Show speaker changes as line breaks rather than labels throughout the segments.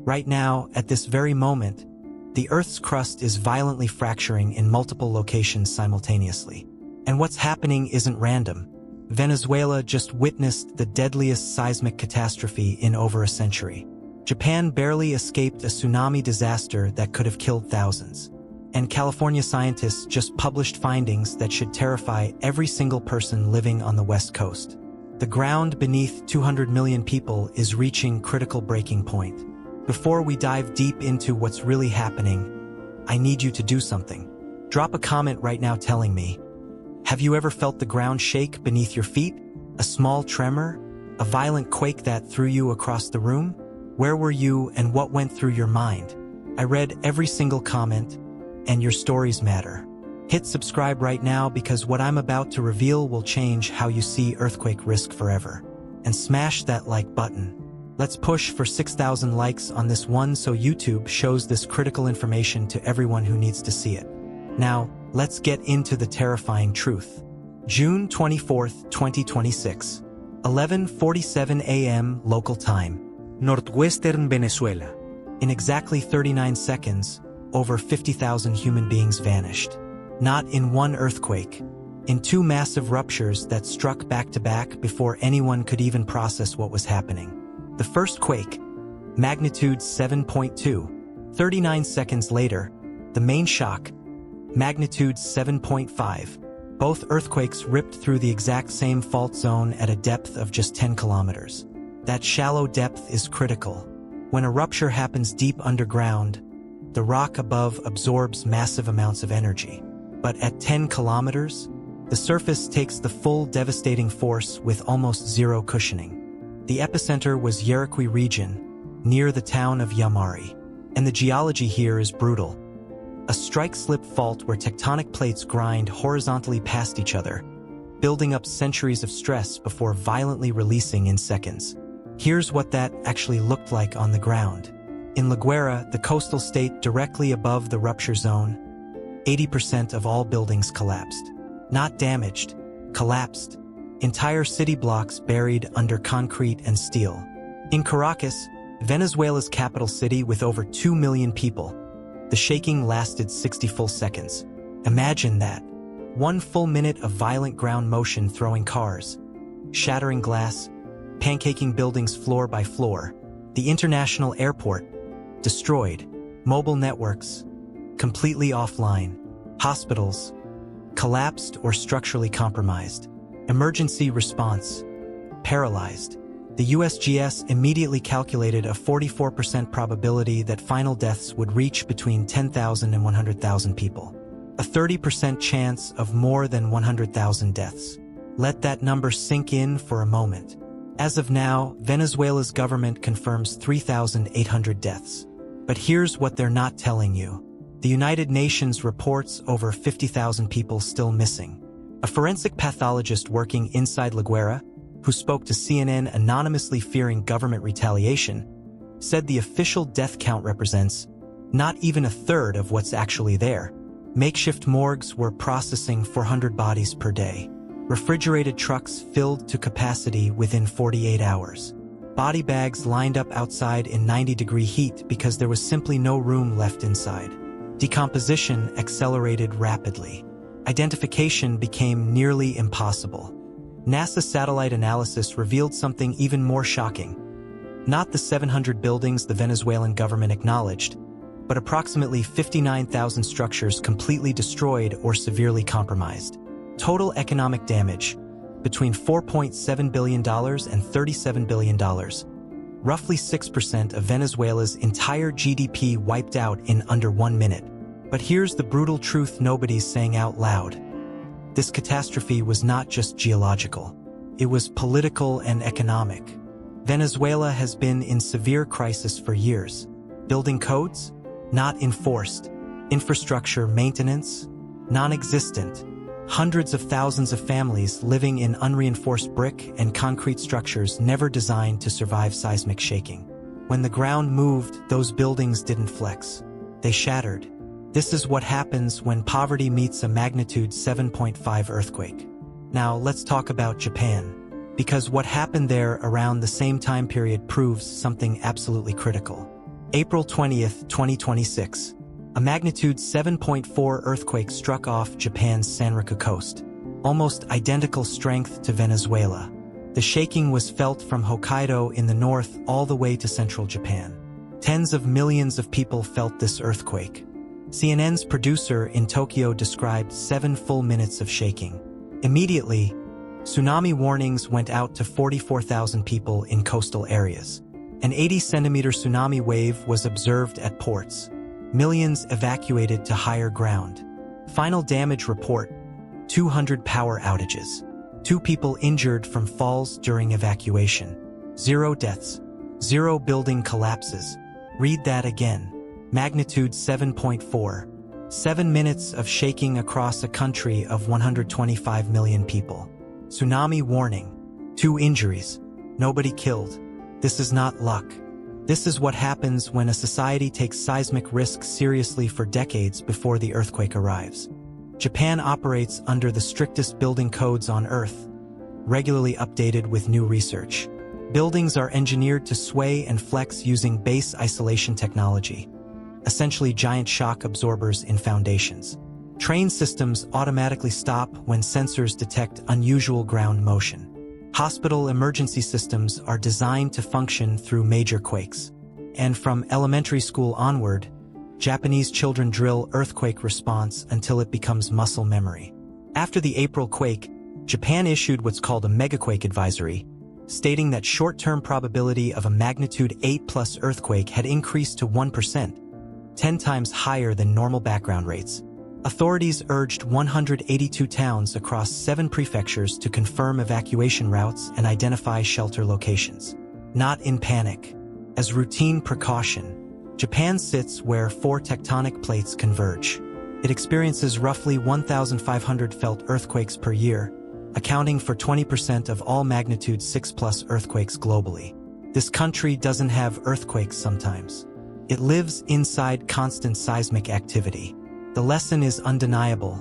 Right now, at this very moment, the Earth's crust is violently fracturing in multiple locations simultaneously. And what's happening isn't random. Venezuela just witnessed the deadliest seismic catastrophe in over a century. Japan barely escaped a tsunami disaster that could have killed thousands. And California scientists just published findings that should terrify every single person living on the West Coast. The ground beneath 200 million people is reaching critical breaking point. Before we dive deep into what's really happening, I need you to do something. Drop a comment right now telling me, have you ever felt the ground shake beneath your feet? A small tremor? A violent quake that threw you across the room? Where were you and what went through your mind? I read every single comment, and your stories matter. Hit subscribe right now because what I'm about to reveal will change how you see earthquake risk forever. And smash that like button. Let's push for 6,000 likes on this one so YouTube shows this critical information to everyone who needs to see it. Now, let's get into the terrifying truth. June 24th, 2026, 11:47 a.m. local time. Northwestern Venezuela. In exactly 39 seconds, over 50,000 human beings vanished. Not in one earthquake, in two massive ruptures that struck back-to-back before anyone could even process what was happening. The first quake, magnitude 7.2. 39 seconds later, the main shock, magnitude 7.5. Both earthquakes ripped through the exact same fault zone at a depth of just 10 kilometers. That shallow depth is critical. When a rupture happens deep underground, the rock above absorbs massive amounts of energy. But at 10 kilometers, the surface takes the full devastating force with almost zero cushioning. The epicenter was Yaracuy region, near the town of Yamari. And the geology here is brutal. A strike-slip fault where tectonic plates grind horizontally past each other, building up centuries of stress before violently releasing in seconds. Here's what that actually looked like on the ground. In La Guaira, the coastal state directly above the rupture zone, 80% of all buildings collapsed. Not damaged, collapsed. Entire city blocks buried under concrete and steel. In Caracas, Venezuela's capital city with over 2 million people, the shaking lasted 60 full seconds. Imagine that. 1 full minute of violent ground motion throwing cars, shattering glass, pancaking buildings floor by floor. The international airport, destroyed. Mobile networks, completely offline. Hospitals, collapsed or structurally compromised. Emergency response, paralyzed. The USGS immediately calculated a 44% probability that final deaths would reach between 10,000 and 100,000 people. A 30% chance of more than 100,000 deaths. Let that number sink in for a moment. As of now, Venezuela's government confirms 3,800 deaths. But here's what they're not telling you. The United Nations reports over 50,000 people still missing. A forensic pathologist working inside La Guaira, who spoke to CNN anonymously fearing government retaliation, said the official death count represents not even a third of what's actually there. Makeshift morgues were processing 400 bodies per day. Refrigerated trucks filled to capacity within 48 hours. Body bags lined up outside in 90-degree heat because there was simply no room left inside. Decomposition accelerated rapidly. Identification became nearly impossible. NASA satellite analysis revealed something even more shocking. Not the 700 buildings the Venezuelan government acknowledged, but approximately 59,000 structures completely destroyed or severely compromised. Total economic damage, between $4.7 billion and $37 billion. Roughly 6% of Venezuela's entire GDP wiped out in under 1 minute. But here's the brutal truth nobody's saying out loud. This catastrophe was not just geological. It was political and economic. Venezuela has been in severe crisis for years. Building codes? Not enforced. Infrastructure maintenance? Non-existent. Hundreds of thousands of families living in unreinforced brick and concrete structures never designed to survive seismic shaking. When the ground moved, those buildings didn't flex. They shattered. This is what happens when poverty meets a magnitude 7.5 earthquake. Now let's talk about Japan, because what happened there around the same time period proves something absolutely critical. April 20th, 2026. A magnitude 7.4 earthquake struck off Japan's Sanriku coast. Almost identical strength to Venezuela. The shaking was felt from Hokkaido in the north all the way to central Japan. Tens of millions of people felt this earthquake. CNN's producer in Tokyo described 7 full minutes of shaking. Immediately, tsunami warnings went out to 44,000 people in coastal areas. An 80-centimeter tsunami wave was observed at ports. Millions evacuated to higher ground. Final damage report: 200 power outages. 2 people injured from falls during evacuation. 0 deaths. 0 building collapses. Read that again. Magnitude 7.4. 7 minutes of shaking across a country of 125 million people. Tsunami warning. 2 injuries. Nobody killed. This is not luck. This is what happens when a society takes seismic risks seriously for decades before the earthquake arrives. Japan operates under the strictest building codes on Earth, regularly updated with new research. Buildings are engineered to sway and flex using base isolation technology, essentially giant shock absorbers in foundations. Train systems automatically stop when sensors detect unusual ground motion. Hospital emergency systems are designed to function through major quakes. And from elementary school onward, Japanese children drill earthquake response until it becomes muscle memory. After the April quake, Japan issued what's called a megaquake advisory, stating that short-term probability of a magnitude 8+ earthquake had increased to 1%, 10 times higher than normal background rates. Authorities urged 182 towns across 7 prefectures to confirm evacuation routes and identify shelter locations. Not in panic. As routine precaution, Japan sits where 4 tectonic plates converge. It experiences roughly 1,500 felt earthquakes per year, accounting for 20% of all magnitude 6+ earthquakes globally. This country doesn't have earthquakes sometimes. It lives inside constant seismic activity. The lesson is undeniable.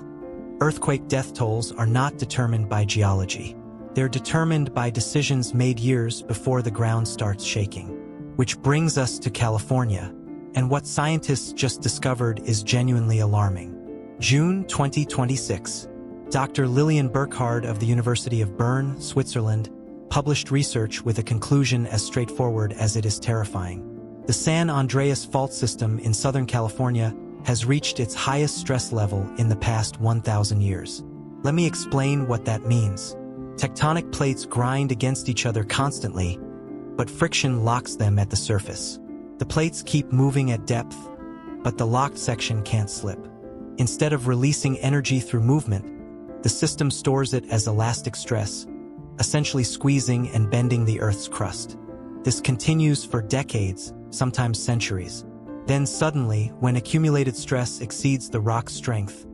Earthquake death tolls are not determined by geology. They're determined by decisions made years before the ground starts shaking. Which brings us to California. And what scientists just discovered is genuinely alarming. June 2026. Dr. Lilian Burkhardt of the University of Bern, Switzerland, published research with a conclusion as straightforward as it is terrifying. The San Andreas fault system in Southern California has reached its highest stress level in the past 1,000 years. Let me explain what that means. Tectonic plates grind against each other constantly, but friction locks them at the surface. The plates keep moving at depth, but the locked section can't slip. Instead of releasing energy through movement, the system stores it as elastic stress, essentially squeezing and bending the Earth's crust. This continues for decades, sometimes centuries. Then suddenly, when accumulated stress exceeds the rock's strength,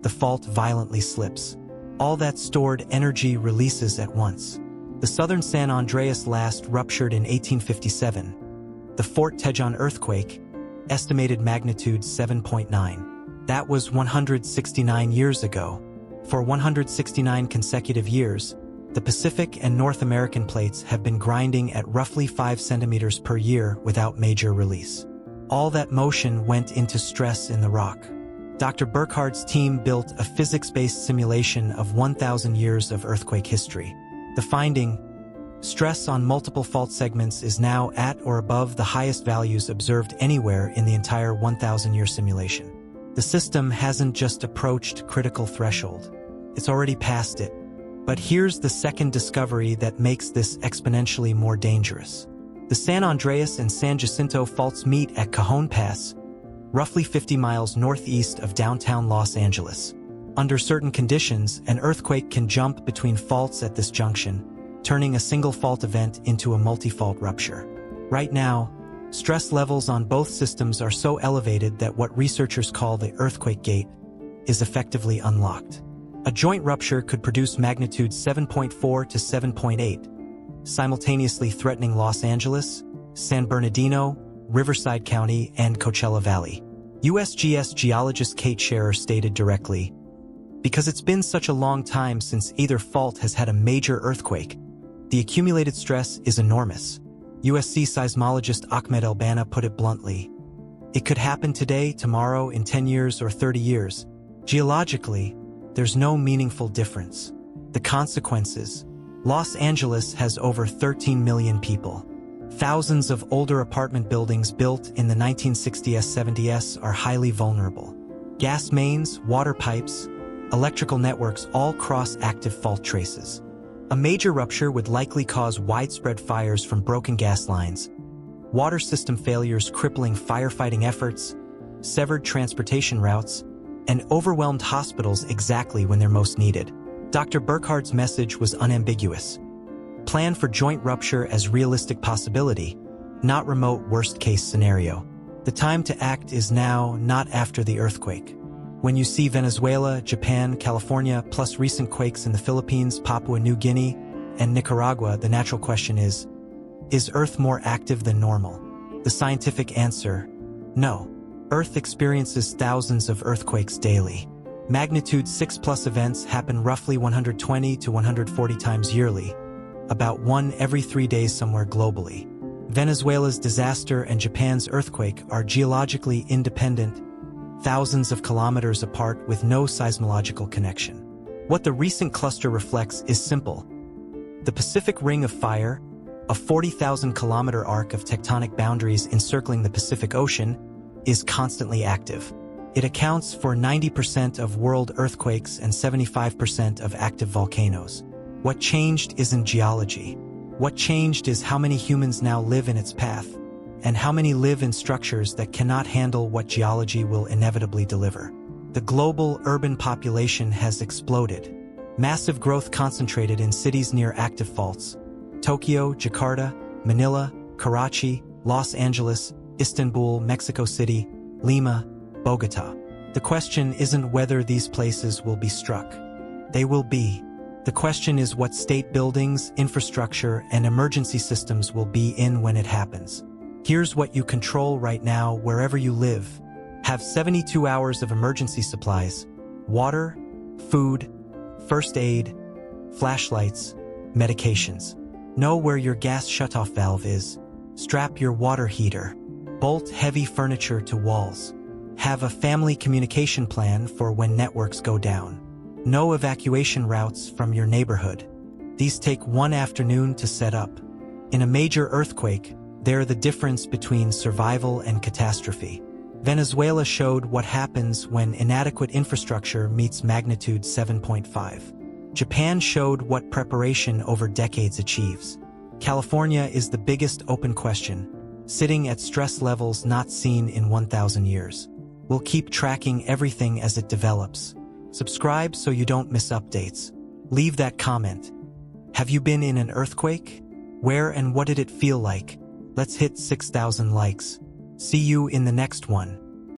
the fault violently slips. All that stored energy releases at once. The southern San Andreas last ruptured in 1857. The Fort Tejon earthquake, estimated magnitude 7.9. That was 169 years ago. For 169 consecutive years, the Pacific and North American plates have been grinding at roughly 5 centimeters per year without major release. All that motion went into stress in the rock. Dr. Burkhardt's team built a physics-based simulation of 1,000 years of earthquake history. The finding: stress on multiple fault segments is now at or above the highest values observed anywhere in the entire 1,000-year simulation. The system hasn't just approached critical threshold. It's already passed it. But here's the second discovery that makes this exponentially more dangerous. The San Andreas and San Jacinto faults meet at Cajon Pass, roughly 50 miles northeast of downtown Los Angeles. Under certain conditions, an earthquake can jump between faults at this junction, turning a single fault event into a multi-fault rupture. Right now, stress levels on both systems are so elevated that what researchers call the earthquake gate is effectively unlocked. A joint rupture could produce magnitude 7.4 to 7.8, simultaneously threatening Los Angeles, San Bernardino, Riverside County, and Coachella Valley. USGS geologist Kate Scherer stated directly, "Because it's been such a long time since either fault has had a major earthquake, the accumulated stress is enormous. USC seismologist Ahmed El-Banna put it bluntly. It could happen today, tomorrow, in 10 years or 30 years. Geologically, there's no meaningful difference. The consequences: Los Angeles has over 13 million people. Thousands of older apartment buildings built in the 1960s, 70s are highly vulnerable. Gas mains, water pipes, electrical networks all cross active fault traces. A major rupture would likely cause widespread fires from broken gas lines, water system failures crippling firefighting efforts, severed transportation routes, and overwhelmed hospitals exactly when they're most needed. Dr. Burkhardt's message was unambiguous. Plan for joint rupture as realistic possibility, not remote worst-case scenario. The time to act is now, not after the earthquake. When you see Venezuela, Japan, California, plus recent quakes in the Philippines, Papua New Guinea, and Nicaragua, the natural question is Earth more active than normal? The scientific answer: no. Earth experiences thousands of earthquakes daily. Magnitude 6+ events happen roughly 120 to 140 times yearly, about one every 3 days somewhere globally. Venezuela's disaster and Japan's earthquake are geologically independent, thousands of kilometers apart with no seismological connection. What the recent cluster reflects is simple. The Pacific Ring of Fire, a 40,000-kilometer arc of tectonic boundaries encircling the Pacific Ocean, is constantly active. It accounts for 90% of world earthquakes and 75% of active volcanoes. What changed isn't geology. What changed is how many humans now live in its path, and how many live in structures that cannot handle what geology will inevitably deliver. The global urban population has exploded. Massive growth concentrated in cities near active faults: Tokyo, Jakarta, Manila, Karachi, Los Angeles, Istanbul, Mexico City, Lima, Bogota. The question isn't whether these places will be struck. They will be. The question is what state buildings, infrastructure, and emergency systems will be in when it happens. Here's what you control right now wherever you live. Have 72 hours of emergency supplies: water, food, first aid, flashlights, medications. Know where your gas shutoff valve is. Strap your water heater. Bolt heavy furniture to walls. Have a family communication plan for when networks go down. Know evacuation routes from your neighborhood. These take one afternoon to set up. In a major earthquake, they're the difference between survival and catastrophe. Venezuela showed what happens when inadequate infrastructure meets magnitude 7.5. Japan showed what preparation over decades achieves. California is the biggest open question, sitting at stress levels not seen in 1,000 years. We'll keep tracking everything as it develops. Subscribe so you don't miss updates. Leave that comment. Have you been in an earthquake? Where and what did it feel like? Let's hit 6,000 likes. See you in the next one.